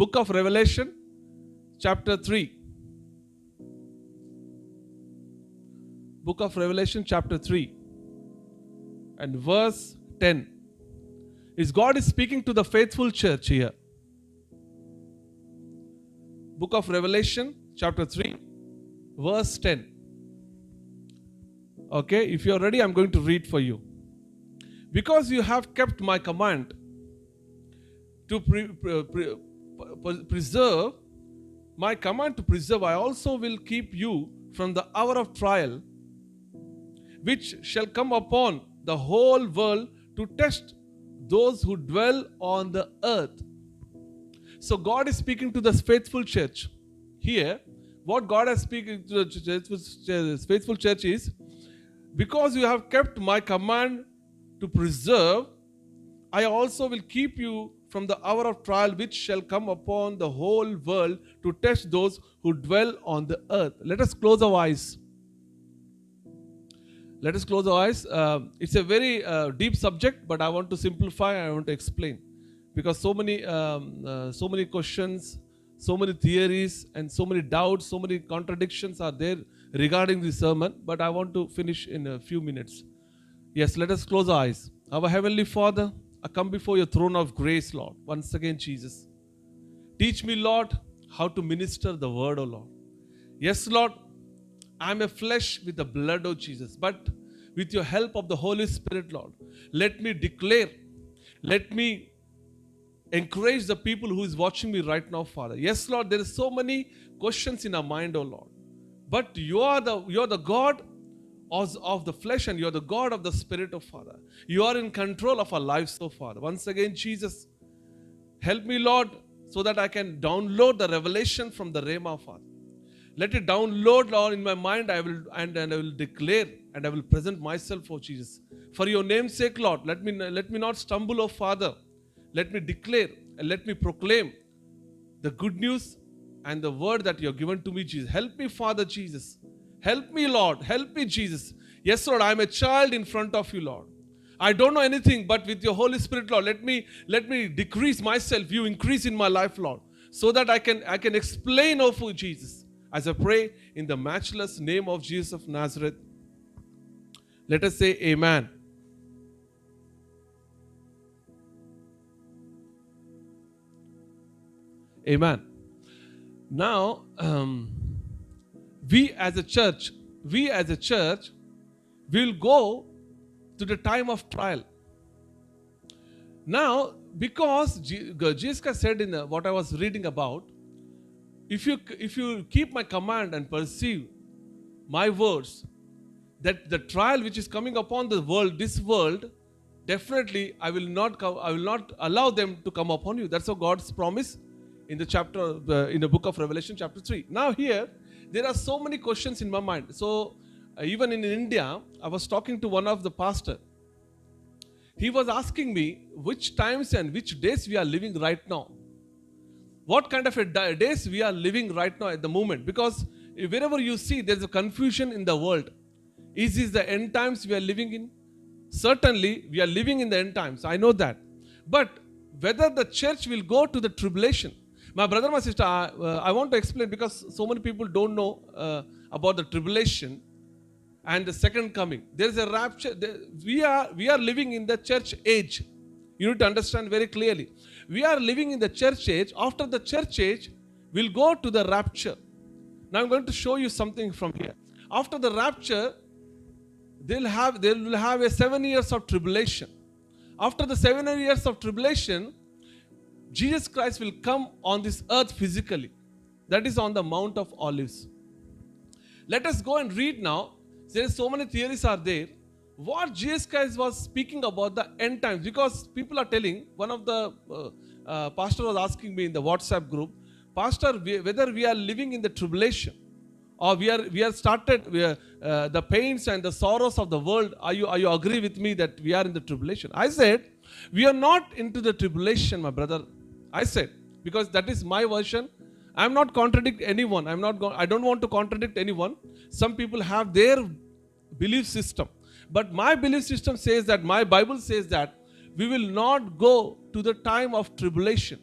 Book of Revelation, chapter 3. Book of Revelation, chapter 3 and verse 10. God is speaking to the faithful church here. Book of Revelation, chapter 3, verse 10. Okay, if you are ready, I'm going to read for you. Because you have kept my command to preserve, my command to preserve, I also will keep you from the hour of trial, which shall come upon the whole world to test those who dwell on the earth. So God is speaking to the faithful church. Here, what God is speaking to the faithful church is, because you have kept my command to preserve, I also will keep you from the hour of trial which shall come upon the whole world to test those who dwell on the earth. Let us close our eyes. Let us close our eyes. It's a very deep subject, but I want to simplify. I want to explain, because so many questions, so many theories, and so many doubts, so many contradictions are there regarding this sermon. But I want to finish in a few minutes. Yes, let us close our eyes. Our Heavenly Father, I come before your throne of grace, Lord. Once again, Jesus, teach me, Lord, how to minister the word, O Lord. Yes, Lord, I am a flesh with the blood of Jesus, but with your help of the Holy Spirit, Lord, let me declare, let me encourage the people who is watching me right now, Father. Yes, Lord, there are so many questions in our mind, O Lord, but you are the God of the flesh, and you are the God of the Spirit, of Father. You are in control of our lives, O Father. Once again, Jesus, help me, Lord, so that I can download the revelation from the Rhema, Father. Let it download, Lord, in my mind. I will declare, and I will present myself, O Jesus. For your name's sake, Lord, let me not stumble, O Father. Let me declare and let me proclaim the good news and the word that you have given to me, Jesus. Help me, Father Jesus. Help me, Lord. Help me, Jesus. Yes, Lord, I am a child in front of you, Lord. I don't know anything, but with your Holy Spirit, Lord, let me decrease myself. You increase in my life, Lord, so that I can explain of you, Jesus. As I pray in the matchless name of Jesus of Nazareth, let us say amen. Amen. Now, we as a church will go to the time of trial. Now, because Jesus said in what I was reading about, if you keep my command and perceive my words, that the trial which is coming upon the world, this world, definitely I will not allow them to come upon you. That's what God's promise in the chapter in the book of Revelation, chapter 3. Now here there are so many questions in my mind. So even in India, I was talking to one of the pastor. He was asking me which times and which days we are living right now. What kind of days we are living right now at the moment? Because wherever you see, there's a confusion in the world. Is this the end times we are living in? Certainly, we are living in the end times. I know that. But whether the church will go to the tribulation. My brother, my sister, I want to explain, because so many people don't know about the tribulation and the second coming. There is a rapture. We are living in the church age. You need to understand very clearly. We are living in the church age. After the church age, we'll go to the rapture. Now I'm going to show you something from here. After the rapture, they will have a 7 years of tribulation. After the 7 years of tribulation, Jesus Christ will come on this earth physically. That is on the Mount of Olives. Let us go and read now. There are so many theories are there. What Jesus Christ was speaking about the end times, because people are telling, one of the pastor was asking me in the WhatsApp group, Pastor, whether we are living in the tribulation or we are started the pains and the sorrows of the world. Are you agree with me that we are in the tribulation? I said, we are not into the tribulation, my brother. I said, because that is my version. I am not contradict anyone. I don't want to contradict anyone. Some people have their belief system. But my belief system says that, my Bible says that we will not go to the time of tribulation.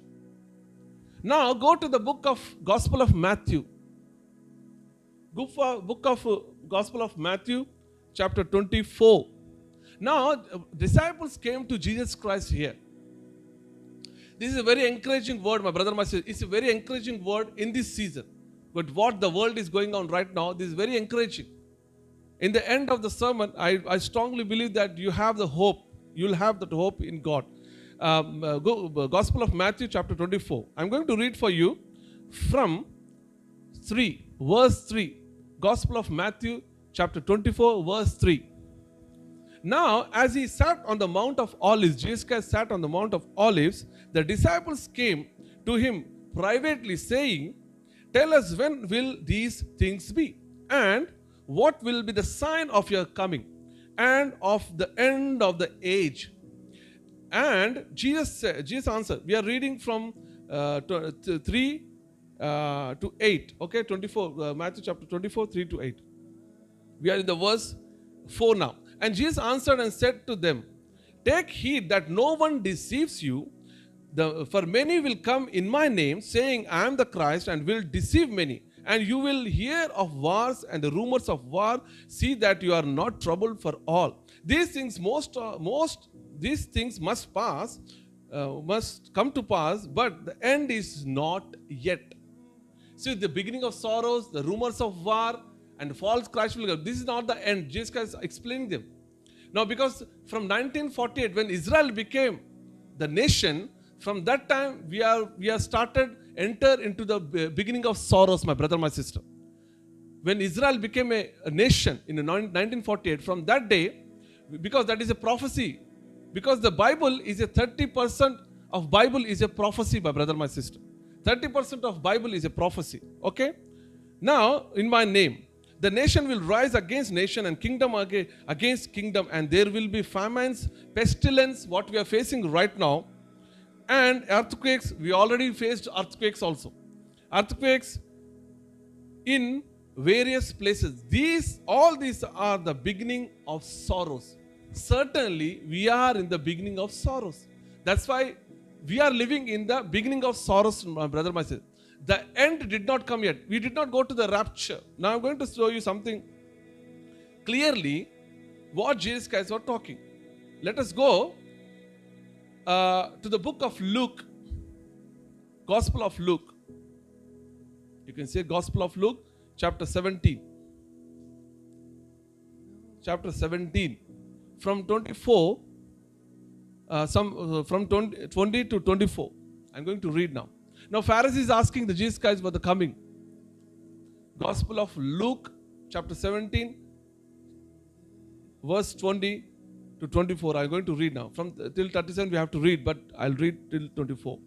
Now go to the book of Gospel of Matthew. Book of Gospel of Matthew, chapter 24. Now, disciples came to Jesus Christ here. This is a very encouraging word, my brother, my sister. It's a very encouraging word in this season. But what the world is going on right now, this is very encouraging. In the end of the sermon, I strongly believe that you have the hope. You'll have that hope in God. Gospel of Matthew, chapter 24. I'm going to read for you from 3, verse 3. Gospel of Matthew, chapter 24, verse 3. Now, as he sat on the Mount of Olives, Jesus Christ sat on the Mount of Olives, the disciples came to him privately, saying, "Tell us, when will these things be? And what will be the sign of your coming and of the end of the age?" And Jesus answered. We are reading from 3 to 8. Okay, 24, Matthew chapter 24, 3 to 8. We are in the verse 4 now. And Jesus answered and said to them, "Take heed that no one deceives you. For many will come in my name, saying, I am the Christ, and will deceive many. And you will hear of wars and the rumors of war. See that you are not troubled, for all these things these things must come to pass, but the end is not yet." See, the beginning of sorrows, the rumors of war, and false Christ will come. This is not the end. Jesus Christ is explaining them. Now, because from 1948, when Israel became the nation, from that time we are started enter into the beginning of sorrows, my brother, my sister. When Israel became a nation in 1948, from that day, because that is a prophecy, because the Bible is a 30% of Bible is a prophecy, my brother, my sister. 30% of Bible is a prophecy. Okay? Now, in my name, the nation will rise against nation and kingdom against kingdom, and there will be famines, pestilence, what we are facing right now, and earthquakes. We already faced earthquakes also. Earthquakes in various places. All these are the beginning of sorrows. Certainly, we are in the beginning of sorrows. That's why we are living in the beginning of sorrows, my brother, my sister. The end did not come yet. We did not go to the rapture. Now I'm going to show you something clearly what Jesus Christ was talking. Let us go to the book of Luke, Gospel of Luke. You can say Gospel of Luke, chapter 17. Chapter 17. From 24, from 20 to 24. I'm going to read now. Now, Pharisees asking the Jesus Christ for the coming. Gospel of Luke, chapter 17, verse 20 to 24. I'm going to read now. From till 37 we have to read, but I'll read till 24.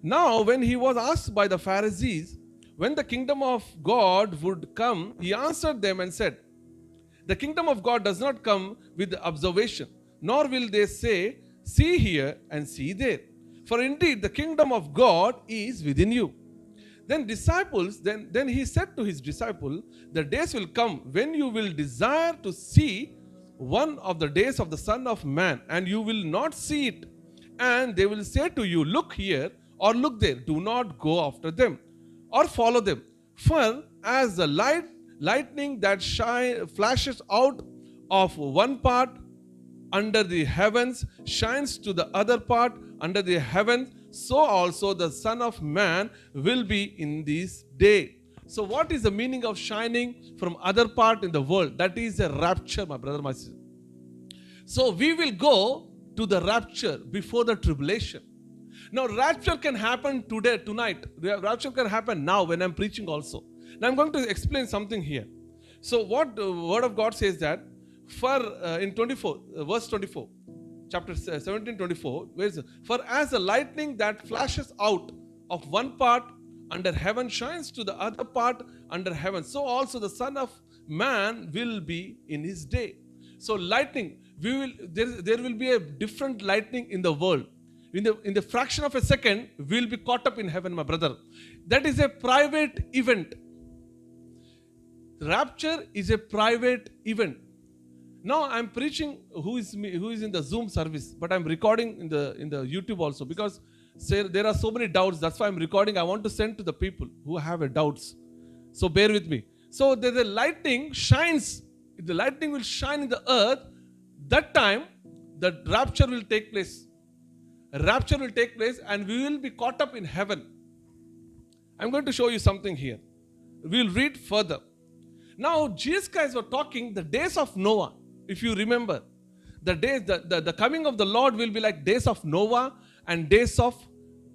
Now, when he was asked by the Pharisees when the kingdom of God would come, he answered them and said, "The kingdom of God does not come with observation, nor will they say, 'See here and see there.' For indeed, the kingdom of God is within you." Then he said to his disciple, "The days will come when you will desire to see one of the days of the Son of Man, and you will not see it. And they will say to you, 'Look here,' or 'Look there.' Do not go after them or follow them. For as the lightning that flashes out of one part under the heavens shines to the other part under the heavens, so also the Son of Man will be in this day." So what is the meaning of shining from other part in the world? That is a rapture, my brother, my sister. So we will go to the rapture before the tribulation. Now, rapture can happen today, tonight. Rapture can happen now when I'm preaching also. Now I'm going to explain something here. So what the word of God says that in 24, verse 24, chapter 17, 24, where is it? "For as the lightning that flashes out of one part under heaven shines to the other part under heaven, so also the Son of Man will be in his day." So lightning, there will be a different lightning in the world. In the fraction of a second, we will be caught up in heaven, my brother. That is a private event. Rapture is a private event. Now I'm preaching who is in the Zoom service, but I'm recording in the YouTube also, because Say there are so many doubts. That's why I'm recording. I want to send to the people who have a doubts. So bear with me. So the lightning shines. The lightning will shine in the earth. That time, the rapture will take place. A rapture will take place, and we will be caught up in heaven. I'm going to show you something here. We'll read further. Now, Jesus Christ was talking the days of Noah. If you remember, the days, the coming of the Lord will be like days of Noah and days of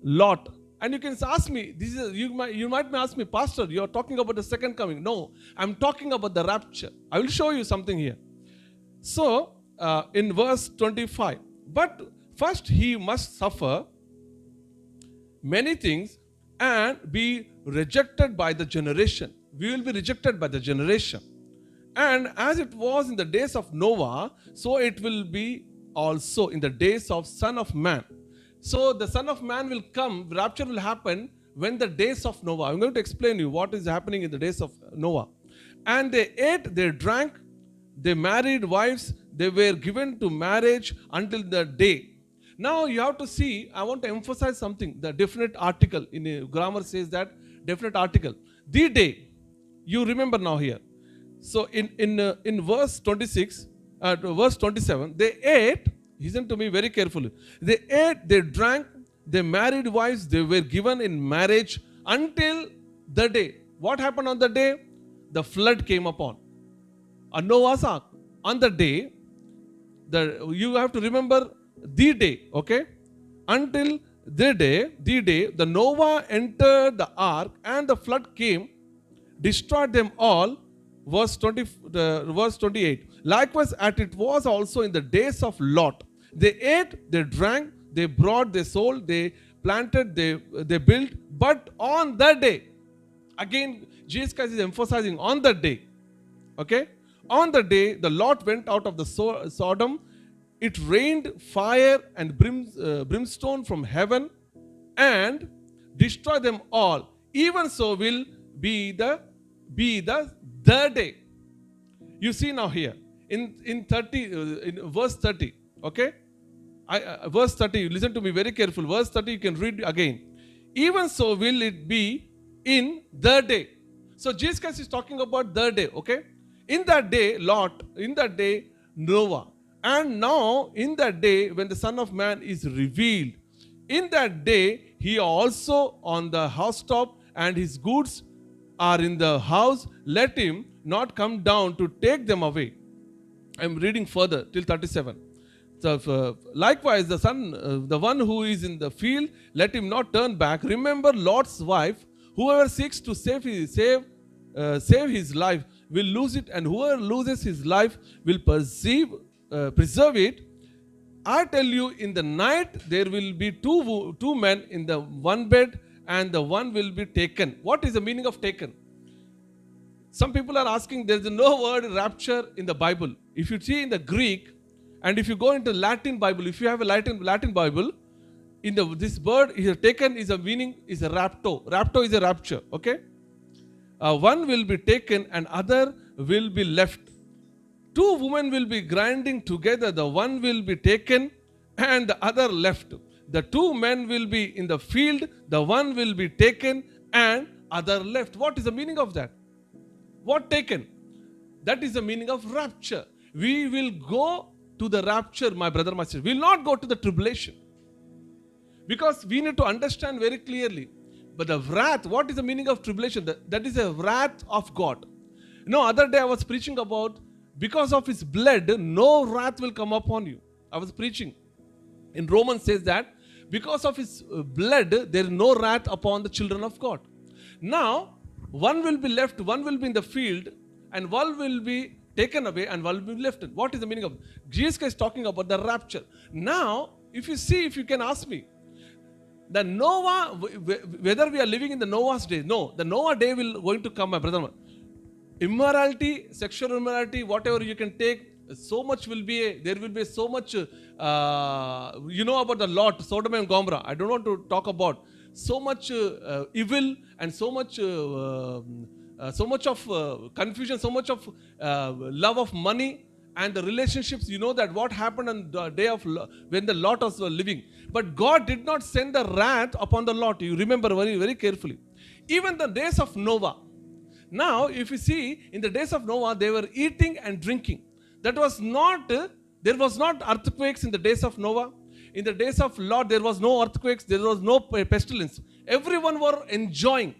Lot. And you can ask me, you might ask me, Pastor, you are talking about the second coming. No, I'm talking about the rapture. I will show you something here. So, in verse 25, but first he must suffer many things and be rejected by the generation. We will be rejected by the generation. And as it was in the days of Noah, so it will be also in the days of Son of Man. So the Son of Man will come, rapture will happen when the days of Noah. I'm going to explain you what is happening in the days of Noah. And they ate, they drank, they married wives, they were given to marriage until the day. Now you have to see, I want to emphasize something. The definite article in a grammar says that definite article. The day, you remember now here. So in verse 26, verse 27, they ate, listen to me very carefully. They ate, they drank, they married wives, they were given in marriage until the day. What happened on the day? The flood came upon. On Noah's ark. On the day, you have to remember the day, okay? Until the day, the Noah entered the ark and the flood came, destroyed them all. Verse 28. Likewise, as it was also in the days of Lot. They ate, they drank, they brought, they sold, they planted, they built. But on the day, again, Jesus Christ is emphasizing on the day. Okay? On the day, the Lot went out of the Sodom. It rained fire and brimstone from heaven and destroyed them all. Even so will be the day. You see now here in verse 30. Okay, verse 30. Listen to me very careful. Verse 30. You can read again. Even so will it be in the day. So Jesus Christ is talking about the day. Okay, in that day Lot, in that day Noah, and now in that day when the Son of Man is revealed, in that day he also on the housetop and his goods are in the house. Let him not come down to take them away. I am reading further till 37. So, likewise, the son, the one who is in the field, let him not turn back. Remember Lot's wife. Whoever seeks to save his life will lose it, and whoever loses his life will preserve it. I tell you, in the night there will be two men in the one bed, and the one will be taken. What is the meaning of taken? Some people are asking, there is no word rapture in the Bible. If you see in the Greek, and if you go into Latin Bible, if you have a Latin Bible, this word is taken is a meaning is a rapto. Rapto is a rapture. Okay, one will be taken and other will be left. Two women will be grinding together. The one will be taken and the other left. The two men will be in the field, the one will be taken and other left. What is the meaning of that? What taken? That is the meaning of rapture. We will go to the rapture, my brother, my sister. We will not go to the tribulation. Because we need to understand very clearly. But the wrath, what is the meaning of tribulation? That is a wrath of God. Other day I was preaching about, because of his blood, no wrath will come upon you. I was preaching. In Romans says that, because of his blood, there is no wrath upon the children of God. Now, one will be left, one will be in the field, and one will be taken away, and one will be left. What is the meaning of it? Jesus is talking about the rapture. Now, if you can ask me, the Noah, whether we are living in the Noah's day, no, the Noah day will going to come, my brother. Immorality, sexual immorality, whatever you can take, so much will be, there will be so much, about the Lot, Sodom and Gomorrah. I don't want to talk about so much evil and so much of confusion, so much of love of money and the relationships, you know that what happened on the day of when the Lot was living. But God did not send the wrath upon the Lot. You remember very, very carefully. Even the days of Noah. Now, if you see, in the days of Noah, they were eating and drinking. That was not, there was not earthquakes in the days of Noah. In the days of Lot, there was no earthquakes, there was no pestilence. Everyone were enjoying.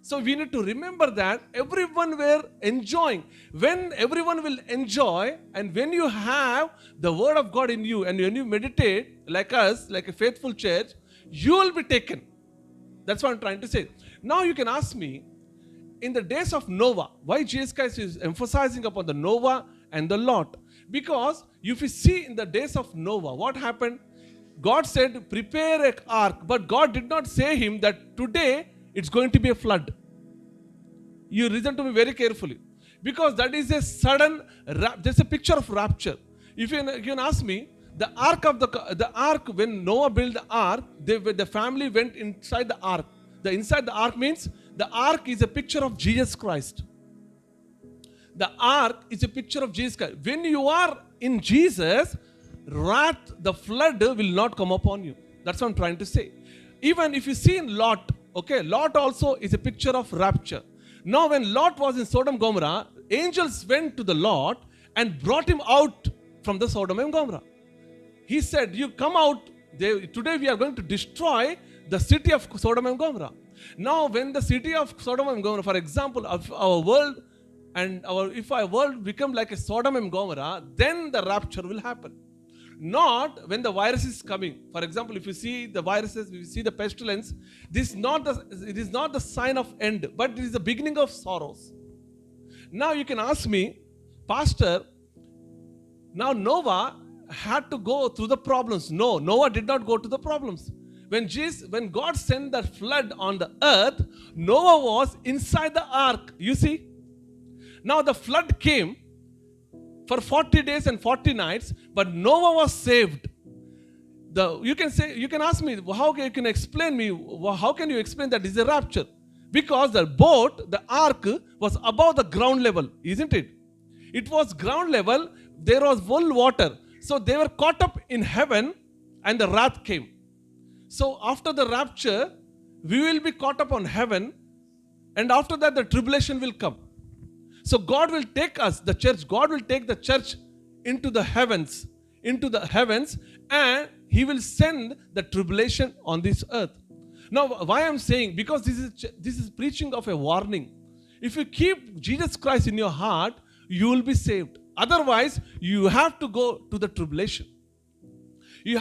So we need to remember that everyone were enjoying. When everyone will enjoy, and when you have the word of God in you, and when you meditate like us, like a faithful church, you will be taken. That's what I'm trying to say. Now you can ask me, in the days of Noah, why Jesus Christ is emphasizing upon the Noah and the Lot? Because if you see in the days of Noah, what happened? God said, prepare an ark, but God did not say him that today it's going to be a flood. You listen to me very carefully. Because that is a sudden, there's a picture of rapture. If you can ask me, the ark, when Noah built the ark, the family went inside the ark. The inside the ark means the ark is a picture of Jesus Christ. The ark is a picture of Jesus Christ. When you are in Jesus, wrath, the flood will not come upon you. That's what I'm trying to say. Even if you see in Lot, okay, Lot also is a picture of rapture. Now when Lot was in Sodom and Gomorrah, angels went to the Lot and brought him out from the Sodom and Gomorrah. He said, you come out, today we are going to destroy the city of Sodom and Gomorrah. Now when the city of Sodom and Gomorrah, for example, of our world, and if our world become like a Sodom and Gomorrah, then the rapture will happen. Not when the virus is coming. For example, if you see the viruses, if you see the pestilence, it is not the sign of end, but it is the beginning of sorrows. Now you can ask me, Pastor, now Noah had to go through the problems. No, Noah did not go to the problems. When God sent the flood on the earth, Noah was inside the ark. You see? Now the flood came for 40 days and 40 nights, but Noah was saved. You can ask me, how can you explain that is a rapture? Because the boat, the ark, was above the ground level, isn't it? It was ground level, there was full water. So they were caught up in heaven and the wrath came. So after the rapture, we will be caught up on heaven, and after that the tribulation will come. So God will take us, the church, God will take the church into the heavens, and He will send the tribulation on this earth. Now, why I'm saying, because this is preaching of a warning. If you keep Jesus Christ in your heart, you will be saved. Otherwise, you have to go to the tribulation. You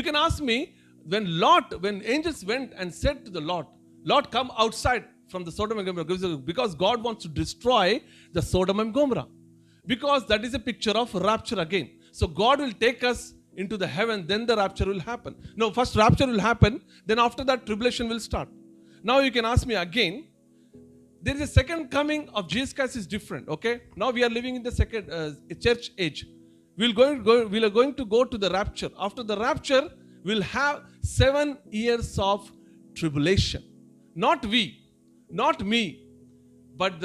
can ask me, when angels went and said to the Lot, come outside from the Sodom and Gomorrah, because God wants to destroy the Sodom and Gomorrah. Because that is a picture of rapture again. So God will take us into the heaven, then the rapture will happen. No, first rapture will happen, then after that tribulation will start. Now you can ask me again, there is a second coming of Jesus Christ is different, okay? Now we are living in the second church age. We are going to go to the rapture. After the rapture, we'll have 7 years of tribulation. Not me, but I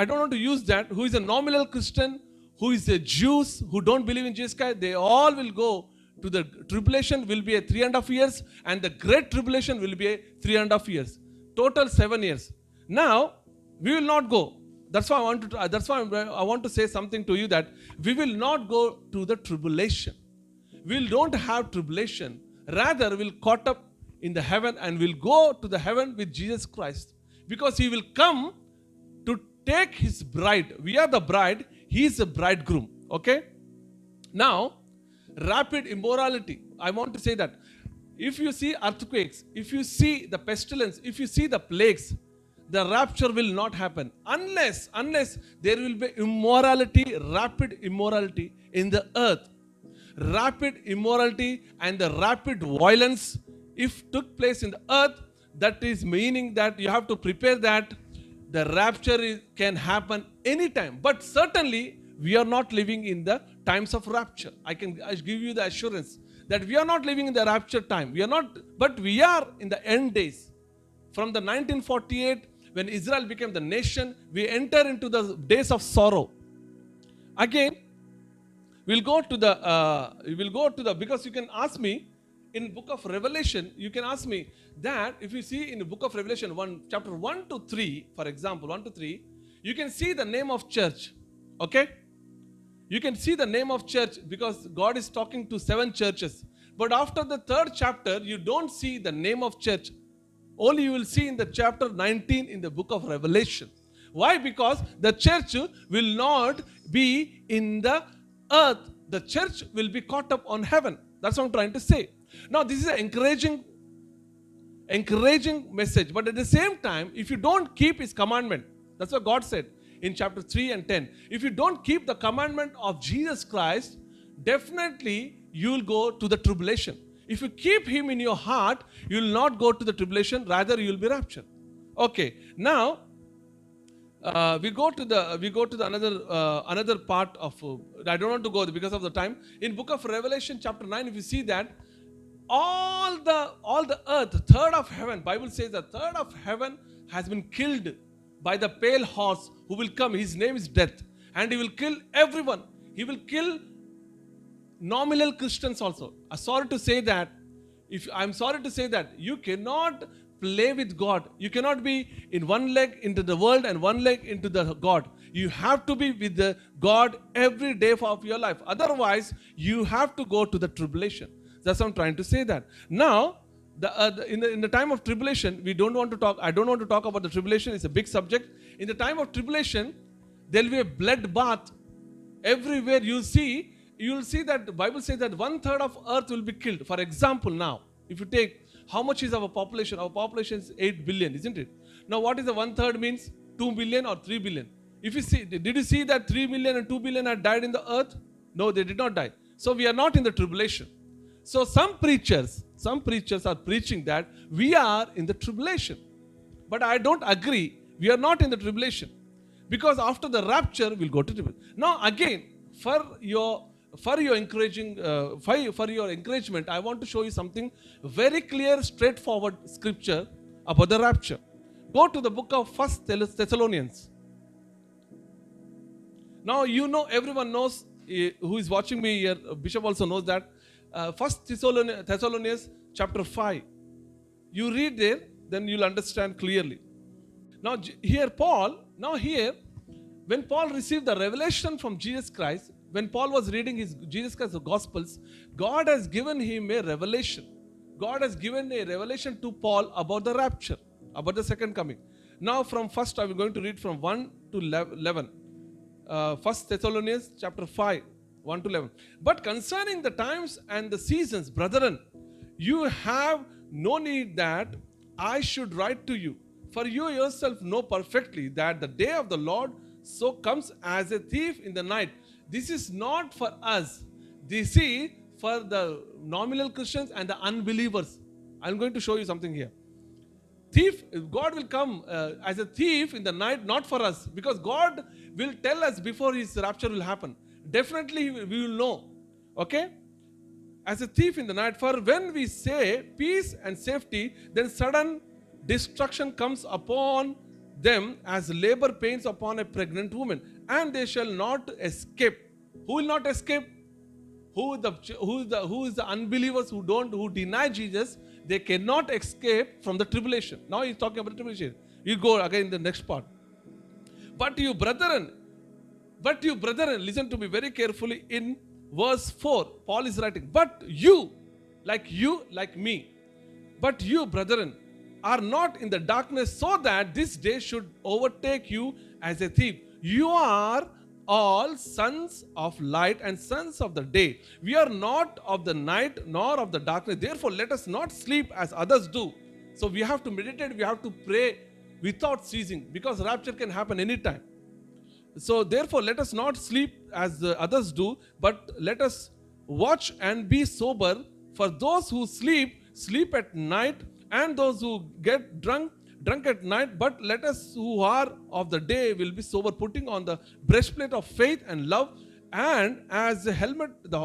don't want to use that, who is a nominal Christian, who is a Jews, who don't believe in Jesus Christ, they all will go to the tribulation, will be a 3.5 years, and the great tribulation will be a 3.5 years. Total 7 years. Now, we will not go. That's why I want to say something to you, that we will not go to the tribulation. We don't have tribulation. Rather, we'll caught up in the heaven, and we'll go to the heaven with Jesus Christ. Because He will come to take His bride. We are the bride. He is the bridegroom. Okay? Now, rapid immorality. I want to say that if you see earthquakes, if you see the pestilence, if you see the plagues, the rapture will not happen unless there will be immorality, rapid immorality in the earth. Rapid immorality and the rapid violence, if took place in the earth, that is meaning that you have to prepare that the rapture can happen anytime. But certainly, we are not living in the times of rapture. I give you the assurance that we are not living in the rapture time. But we are in the end days. From the 1948, when Israel became the nation, we enter into the days of sorrow. Again, we'll go to the, because you can ask me, in book of Revelation, you can ask me that if you see in the book of Revelation 1, chapter 1 to 3, for example, 1 to 3, you can see the name of church. Okay? You can see the name of church because God is talking to 7 churches. But after the 3rd chapter, you don't see the name of church. Only you will see in the chapter 19 in the book of Revelation. Why? Because the church will not be in the earth. The church will be caught up on heaven. That's what I'm trying to say. Now, this is an encouraging message. But at the same time, if you don't keep His commandment, that's what God said in chapter 3 and 10. If you don't keep the commandment of Jesus Christ, definitely you will go to the tribulation. If you keep Him in your heart, you will not go to the tribulation. Rather, you will be raptured. Okay. Now, we go to the another part of. I don't want to go there because of the time. In book of Revelation, chapter 9, if you see that all the earth, third of heaven, Bible says the third of heaven has been killed by the pale horse who will come. His name is Death, and he will kill everyone. He will kill nominal Christians also. I'm sorry to say that you cannot play with God. You cannot be in one leg into the world and one leg into the God. You have to be with the God every day of your life. Otherwise, you have to go to the tribulation. That's what I'm trying to say that. Now, in the time of tribulation, I don't want to talk about the tribulation. It's a big subject. In the time of tribulation, there will be a bloodbath everywhere. You'll see that the Bible says that 1/3 of earth will be killed. For example, now, if you take how much is our population? Our population is 8 billion, isn't it? Now, what is the 1/3 means? 2 billion or 3 billion? If you see, did you see that 3 million and 2 billion had died in the earth? No, they did not die. So we are not in the tribulation. So some preachers are preaching that we are in the tribulation. But I don't agree. We are not in the tribulation. Because after the rapture, we'll go to tribulation. Now again, for your encouragement, I want to show you something very clear, straightforward scripture about the rapture. Go to the book of 1 Thessalonians. Now everyone knows, who is watching me here, Bishop also knows that 1 Thessalonians chapter 5. You read there, then you'll understand clearly. Now when Paul received the revelation from Jesus Christ, when Paul was reading Jesus Christ's Gospels, God has given him a revelation. God has given a revelation to Paul about the rapture, about the second coming. Now from first, I'm going to read from 1 to 11. 1 Thessalonians chapter 5, 1 to 11. But concerning the times and the seasons, brethren, you have no need that I should write to you. For you yourself know perfectly that the day of the Lord so comes as a thief in the night. This is not for us. This is for the nominal Christians and the unbelievers. I'm going to show you something here. God will come as a thief in the night, not for us, because God will tell us before His rapture will happen. Definitely we will know. Okay? As a thief in the night. For when we say peace and safety, then sudden destruction comes upon them as labor pains upon a pregnant woman, and they shall not escape. Who will not escape? Who is the unbelievers who deny Jesus? They cannot escape from the tribulation. Now he's talking about the tribulation. You go again in the next part. But you brethren, listen to me very carefully. In verse 4, Paul is writing, but you, like me, but you, brethren, are not in the darkness, so that this day should overtake you as a thief. You are all sons of light and sons of the day. We are not of the night nor of the darkness. Therefore, let us not sleep as others do. So we have to meditate, we have to pray without ceasing, because rapture can happen anytime. So therefore, let us not sleep as the others do, but let us watch and be sober. For those who sleep at night, and those who get drunk at night. But let us who are of the day will be sober, putting on the breastplate of faith and love, and as the helmet, the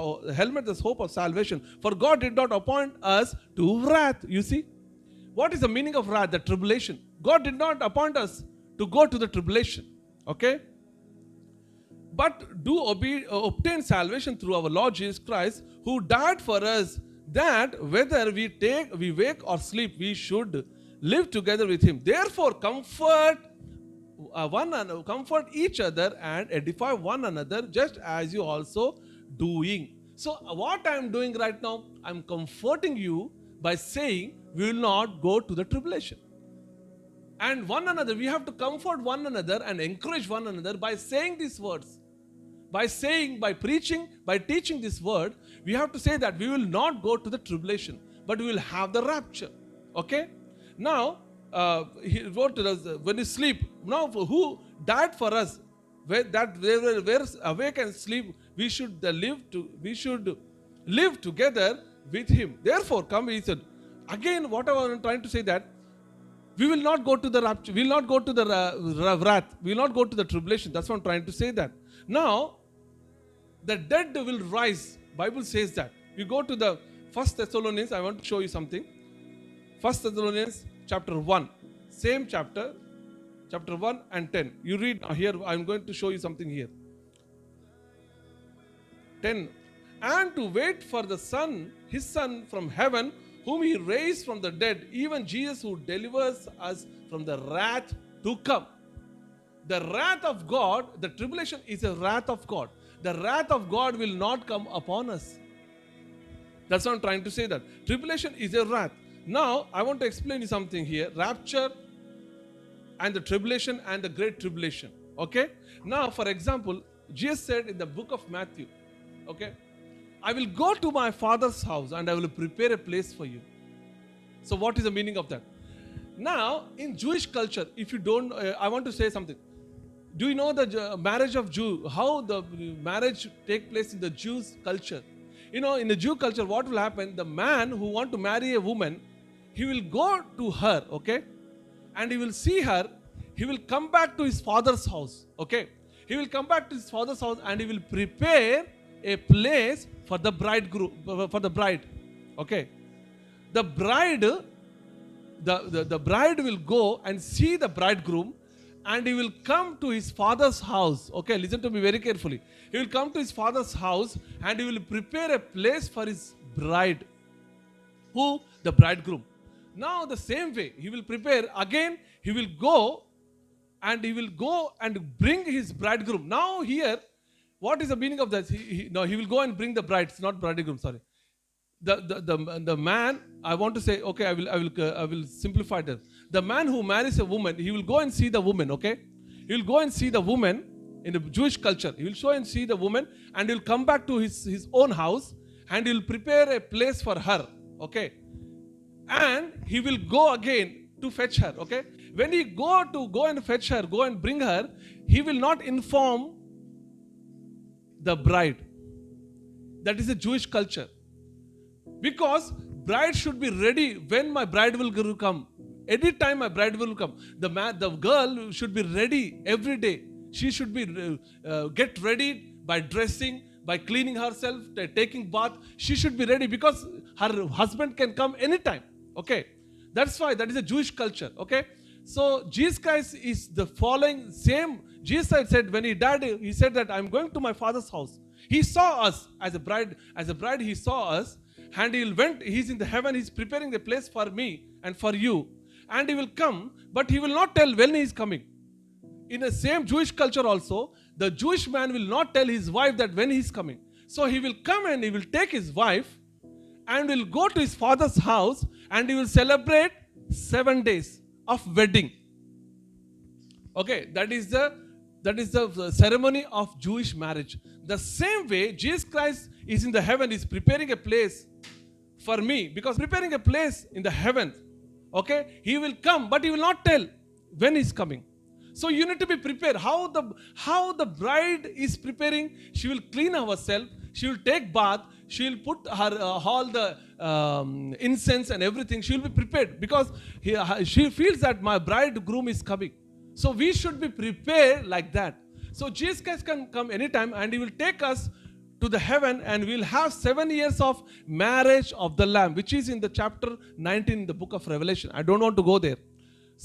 hope of salvation. For God did not appoint us to wrath. You see, what is the meaning of wrath? The tribulation. God did not appoint us to go to the tribulation. Okay? But do obtain salvation through our Lord Jesus Christ, who died for us, that whether we wake or sleep, we should live together with him. Therefore, comfort each other and edify one another, just as you also doing. So what I am doing right now, I am comforting you by saying we will not go to the tribulation. And one another, we have to comfort one another and encourage one another by saying these words. By preaching, by teaching this word, we have to say that we will not go to the tribulation, but we will have the rapture. Okay? Now, he wrote to us, when you sleep, now who died for us, where were awake and sleep, we should live together with him. Therefore, come, he said. Again, what I am trying to say that we will not go to the rapture, we will not go to the wrath, we will not go to the tribulation. That's what I'm trying to say that. Now, the dead will rise. Bible says that. You go to the 1 Thessalonians, I want to show you something. 1 Thessalonians chapter 1, same chapter 1 and 10. You read here, I'm going to show you something here. 10. And to wait for the Son, his Son from heaven, whom he raised from the dead, even Jesus, who delivers us from the wrath to come. The wrath of God, the tribulation is a wrath of God. The wrath of God will not come upon us. That's what I'm trying to say that. Tribulation is a wrath. Now, I want to explain you something here. Rapture and the tribulation and the great tribulation. Okay? Now, for example, Jesus said in the book of Matthew, okay, I will go to my Father's house and I will prepare a place for you. So what is the meaning of that? Now, in Jewish culture, if you don't, I want to say something. Do you know the marriage of Jew, how the marriage take place in the Jews culture? You know, in the Jew culture, what will happen? The man who want to marry a woman, he will go to her, okay? And he will see her, he will come back to his father's house, okay? He will come back to his father's house and he will prepare a place for the bridegroom, for the bride, okay? The bride, the bride will go and see the bridegroom, and he will come to his father's house. Okay, listen to me very carefully. He will come to his father's house and he will prepare a place for his bride. Who? The bridegroom. Now the same way, he will prepare again, he will go and bring his bridegroom. Now here, what is the meaning of that? He will go and bring the bride. It's not bridegroom, sorry. The man, I want to say, okay, I will simplify that. The man who marries a woman, he will go and see the woman, okay? He will go and see the woman in the Jewish culture. He will show and see the woman and he will come back to his own house and he will prepare a place for her, okay? And he will go again to fetch her, okay? When he go and fetch her, go and bring her, he will not inform the bride. That is a Jewish culture. Because bride should be ready when my bride will come. Any time my bride will come. The girl should be ready every day. She should be get ready by dressing, by cleaning herself, taking bath. She should be ready because her husband can come anytime. Okay. That's why that is a Jewish culture. Okay. So Jesus Christ is the following same. Jesus said when he died, he said that I'm going to my Father's house. He saw us as a bride. As a bride, he saw us. And he's in the heaven, he's preparing the place for me and for you. And he will come, but he will not tell when he is coming. In the same Jewish culture also, the Jewish man will not tell his wife that when he is coming. So he will come and he will take his wife and will go to his father's house and he will celebrate 7 days of wedding. Okay, that is the ceremony of Jewish marriage. The same way, Jesus Christ is in the heaven, is preparing a place for me, because preparing a place in the heaven, okay, he will come, but he will not tell when he's coming. So you need to be prepared. How the bride is preparing, she will clean herself, she will take bath, she will put her all the incense and everything. She will be prepared because she feels that my bridegroom is coming. So we should be prepared like that. So Jesus Christ can come anytime and he will take us to the heaven and we will have 7 years of marriage of the Lamb, which is in the chapter 19 in the book of Revelation. I don't want to go there.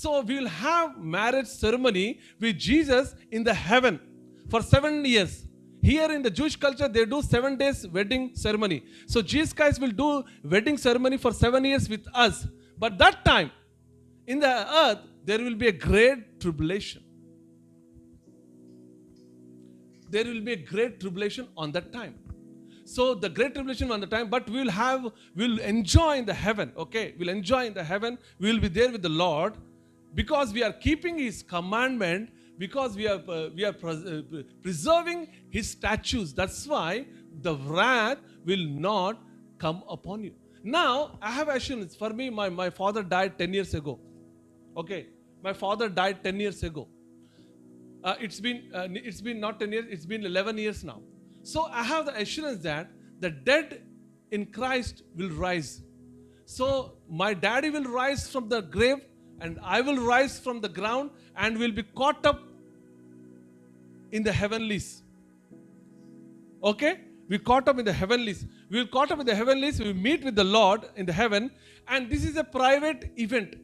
So we will have marriage ceremony with Jesus in the heaven for 7 years. Here in the Jewish culture, they do 7 days wedding ceremony. So Jesus Christ will do wedding ceremony for 7 years with us. But that time, in the earth, there will be a great tribulation. There will be a great tribulation on that time. So the great tribulation on the time, but we'll enjoy in the heaven, okay? We'll enjoy in the heaven. We will be there with the Lord because we are keeping His commandment, because we are preserving His statutes. That's why the wrath will not come upon you. Now, I have assurance. For me, my father died 10 years ago. Okay? My father died 10 years ago. It's been not 10 years, it's been 11 years now. So I have the assurance that the dead in Christ will rise. So my daddy will rise from the grave and I will rise from the ground and will be caught up in the heavenlies. Okay? We caught up in the heavenlies. We will caught up in the heavenlies. We will meet with the Lord in the heaven. And this is a private event.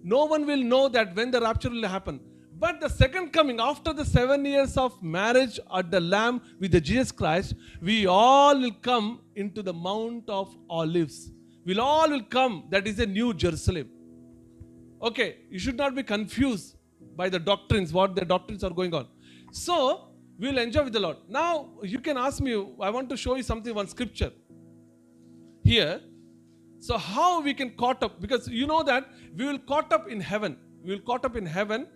No one will know that when the rapture will happen. But the second coming, after the 7 years of marriage at the Lamb with the Jesus Christ, we all will come into the Mount of Olives. We'll all will come. That is a new Jerusalem. Okay, you should not be confused by the doctrines, what the doctrines are going on. So, we'll enjoy with the Lord. Now, you can ask me, I want to show you something, one scripture here. So, how we can caught up, because you know that we will caught up in heaven. We will caught up in heaven.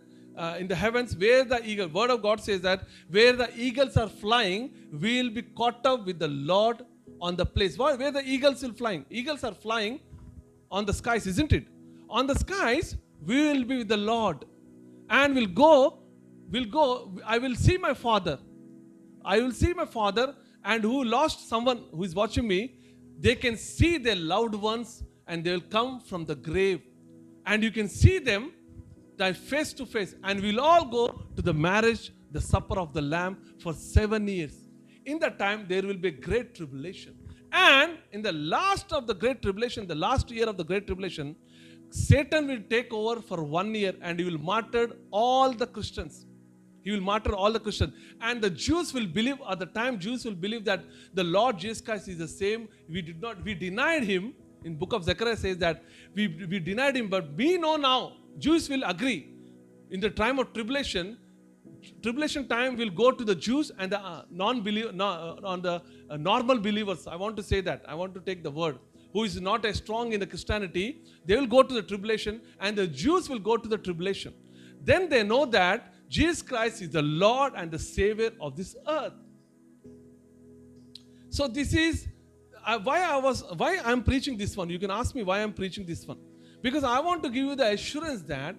In the heavens, where the eagle, word of God says that where the eagles are flying, we will be caught up with the Lord on the place. Where the eagles will flying? Eagles are flying on the skies, isn't it? On the skies, we will be with the Lord, and we'll go. I will see my father. I will see my father, and who lost someone who is watching me, they can see their loved ones, and they will come from the grave, and you can see them face to face, and we'll all go to the marriage, the supper of the Lamb for 7 years. In that time, there will be a great tribulation. And in the last of the great tribulation, the last year of the great tribulation, Satan will take over for 1 year and he will martyr all the Christians. He will martyr all the Christians. And the Jews will believe, at the time, Jews will believe that the Lord Jesus Christ is the same. We denied Him. In book of Zechariah says that we denied Him, but we know now, Jews will agree. In the time of tribulation time will go to the Jews and the normal believers. I want to say that. I want to take the word. Who is not as strong in the Christianity, they will go to the tribulation, and the Jews will go to the tribulation. Then they know that Jesus Christ is the Lord and the Savior of this earth. So this is why I'm preaching this one. You can ask me why I'm preaching this one. Because I want to give you the assurance that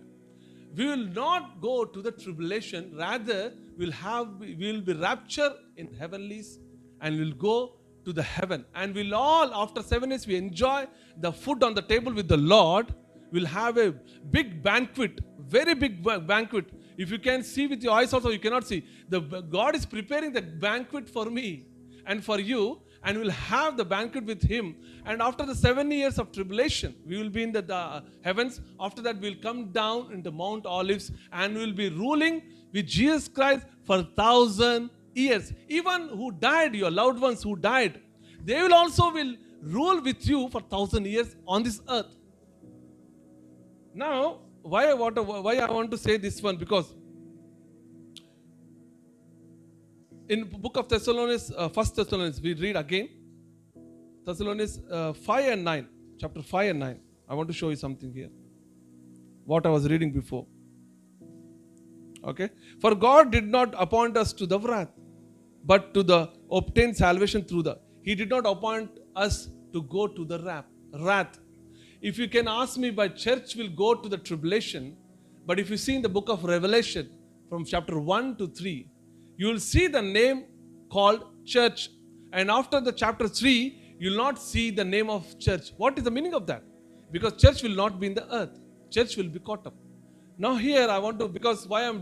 we will not go to the tribulation. Rather, we will be raptured in heavenlies, and we'll go to the heaven. And we'll all, after 7 years, we enjoy the food on the table with the Lord. We'll have a big banquet, very big banquet. If you can see with your eyes also, you cannot see. God is preparing the banquet for me and for you, and we'll have the banquet with Him. And after the 7 years of tribulation, we will be in the heavens. After that, we'll come down into Mount Olives, and we'll be ruling with Jesus Christ for 1,000 years. Even who died, your loved ones who died, they will also will rule with you for 1,000 years on this earth. Now, why I want to say this one? Because in book of Thessalonians, 1 Thessalonians, we read again. Thessalonians 5 and 9, chapter 5 and 9. I want to show you something here. What I was reading before. Okay. For God did not appoint us to the wrath, but to the obtain salvation through the. He did not appoint us to go to the wrath. If you can ask me, by church will go to the tribulation, but if you see in the book of Revelation from chapter 1 to 3, you will see the name called church. And after the chapter 3, you will not see the name of church. What is the meaning of that? Because church will not be in the earth. Church will be caught up. Now here I want to, because why I'm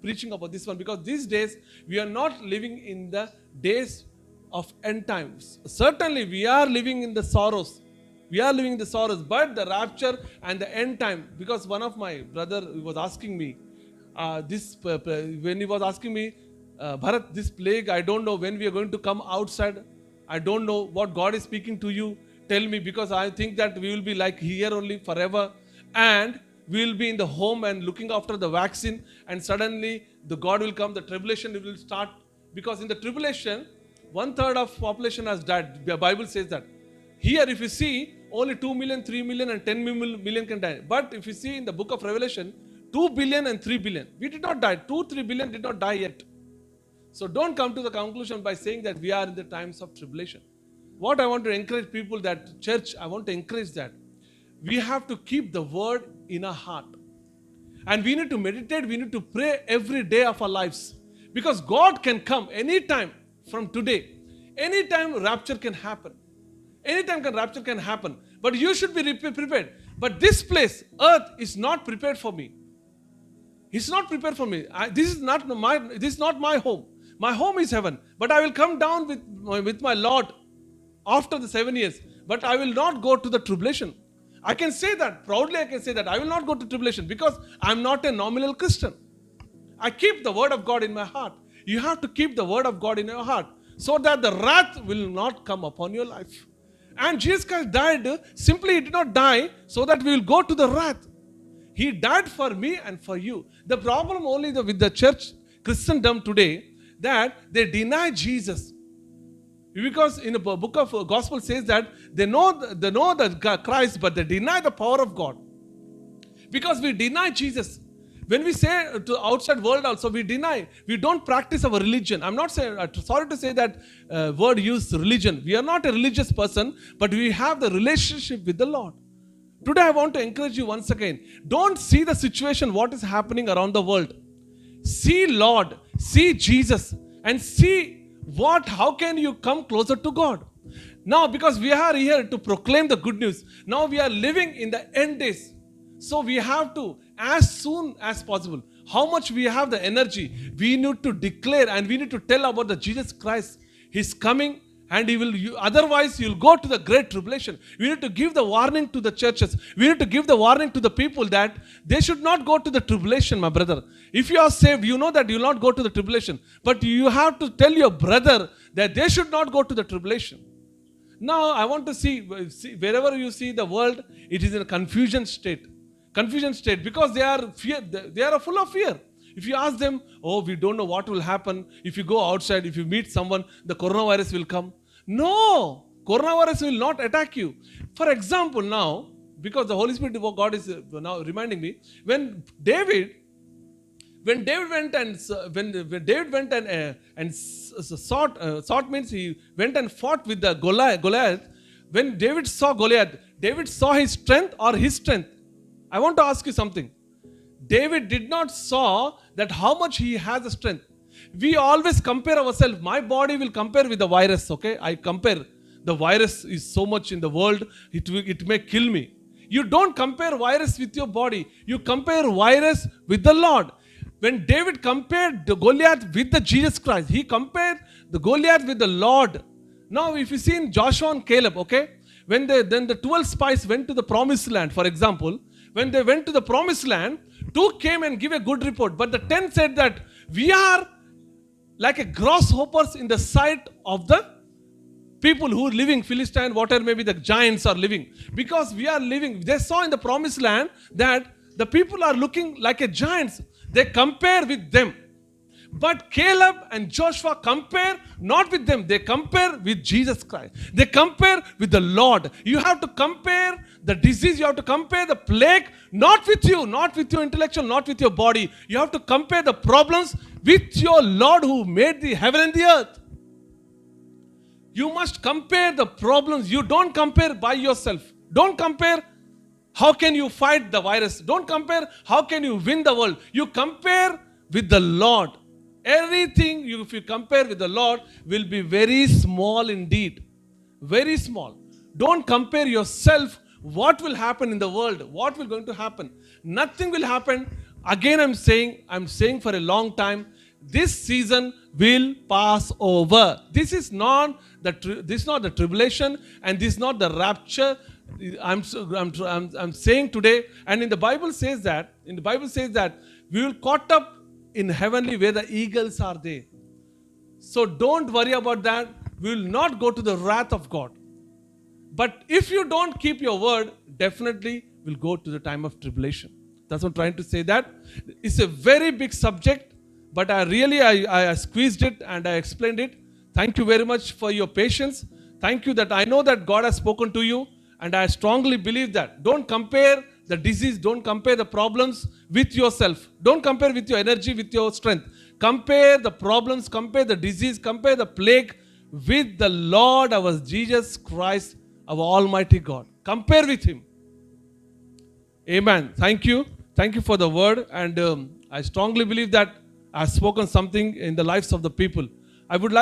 preaching about this one, because these days we are not living in the days of end times. Certainly we are living in the sorrows. We are living in the sorrows. But the rapture and the end time, because one of my brother was asking me, when he was asking me, Bharat, this plague, I don't know when we are going to come outside. I don't know what God is speaking to you. Tell me, because I think that we will be like here only forever. And we will be in the home and looking after the vaccine. And suddenly the God will come, the tribulation will start. Because in the tribulation, 1/3 of population has died. The Bible says that. Here, if you see, only 2 million, 3 million, and 10 million can die. But if you see in the book of Revelation, 2 billion and 3 billion. We did not die. 2, 3 billion did not die yet. So don't come to the conclusion by saying that we are in the times of tribulation. What I want to encourage people, that church, I want to encourage that we have to keep the word in our heart. And we need to meditate, we need to pray every day of our lives. Because God can come anytime from today. Anytime rapture can happen. Anytime rapture can happen. But you should be prepared. But this place, earth, is not prepared for me. It's not prepared for me. This is not my home. My home is heaven. But I will come down with my Lord after the 7 years. But I will not go to the tribulation. I can say that. Proudly I can say that. I will not go to tribulation because I'm not a nominal Christian. I keep the word of God in my heart. You have to keep the word of God in your heart so that the wrath will not come upon your life. And Jesus Christ died, simply He did not die so that we will go to the wrath. He died for me and for you. The problem only with the church, Christendom today, that they deny Jesus. Because in the book of Gospel says that they know the Christ, but they deny the power of God. Because we deny Jesus. When we say to outside world also, we deny. We don't practice our religion. I'm not saying, sorry to say that word used, religion. We are not a religious person, but we have the relationship with the Lord. Today I want to encourage you once again. Don't see the situation, what is happening around the world. See Lord, see Jesus, and see how can you come closer to God. Now, because we are here to proclaim the good news, now we are living in the end days. So we have to, as soon as possible, how much we have the energy, we need to declare and we need to tell about the Jesus Christ. He's coming and otherwise you'll go to the great tribulation. We need to give the warning to the churches. We need to give the warning to the people that they should not go to the tribulation, my brother. If you are saved, you know that you will not go to the tribulation. But you have to tell your brother that they should not go to the tribulation. Now, I want to see wherever you see the world, it is in a confusion state. Confusion state, because they are full of fear. If you ask them, we don't know what will happen. If you go outside, if you meet someone, the coronavirus will come. No, coronavirus will not attack you. For example, now, because the Holy Spirit of God is now reminding me, when David went and sought means he went and fought with the Goliath. When David saw Goliath, David saw his strength or his strength. I want to ask you something. David did not saw that how much he has the strength. We always compare ourselves. My body will compare with the virus, okay? I compare. The virus is so much in the world, it may kill me. You don't compare virus with your body. You compare virus with the Lord. When David compared the Goliath with the Jesus Christ, he compared the Goliath with the Lord. Now, if you see in Joshua and Caleb, okay? Then the 12 spies went to the promised land, for example. When they went to the promised land, 2 came and gave a good report. But the 10 said that we are like a grasshoppers in the sight of the people who are living, Philistine, whatever maybe the giants are living. Because we are living, they saw in the promised land that the people are looking like a giants. They compare with them. But Caleb and Joshua compare not with them. They compare with Jesus Christ. They compare with the Lord. You have to compare the disease. You have to compare the plague, not with you, not with your intellectual, not with your body. You have to compare the problems with your Lord who made the heaven and the earth. You must compare the problems. You don't compare by yourself. Don't compare how can you fight the virus. Don't compare how can you win the world. You compare with the Lord. Everything if you compare with the Lord will be very small indeed. Very small. Don't compare yourself. What will happen in the world? What will going to happen? Nothing will happen. Again I'm saying for a long time, this season will pass over. This is not the tribulation and this is not the rapture. I'm saying today, and in the Bible says that we will caught up in heavenly where the eagles are there. So don't worry about that. We will not go to the wrath of God. But if you don't keep your word, definitely we'll go to the time of tribulation. That's what I'm trying to say. That it's a very big subject, but I squeezed it and I explained it. Thank you very much for your patience. Thank you that I know that God has spoken to you, and I strongly believe that. Don't compare the disease, don't compare the problems with yourself. Don't compare with your energy, with your strength. Compare the problems, compare the disease, compare the plague with the Lord our Jesus Christ, our Almighty God. Compare with Him. Amen. Thank you. Thank you for the word. And I strongly believe that I've spoken something in the lives of the people. I would like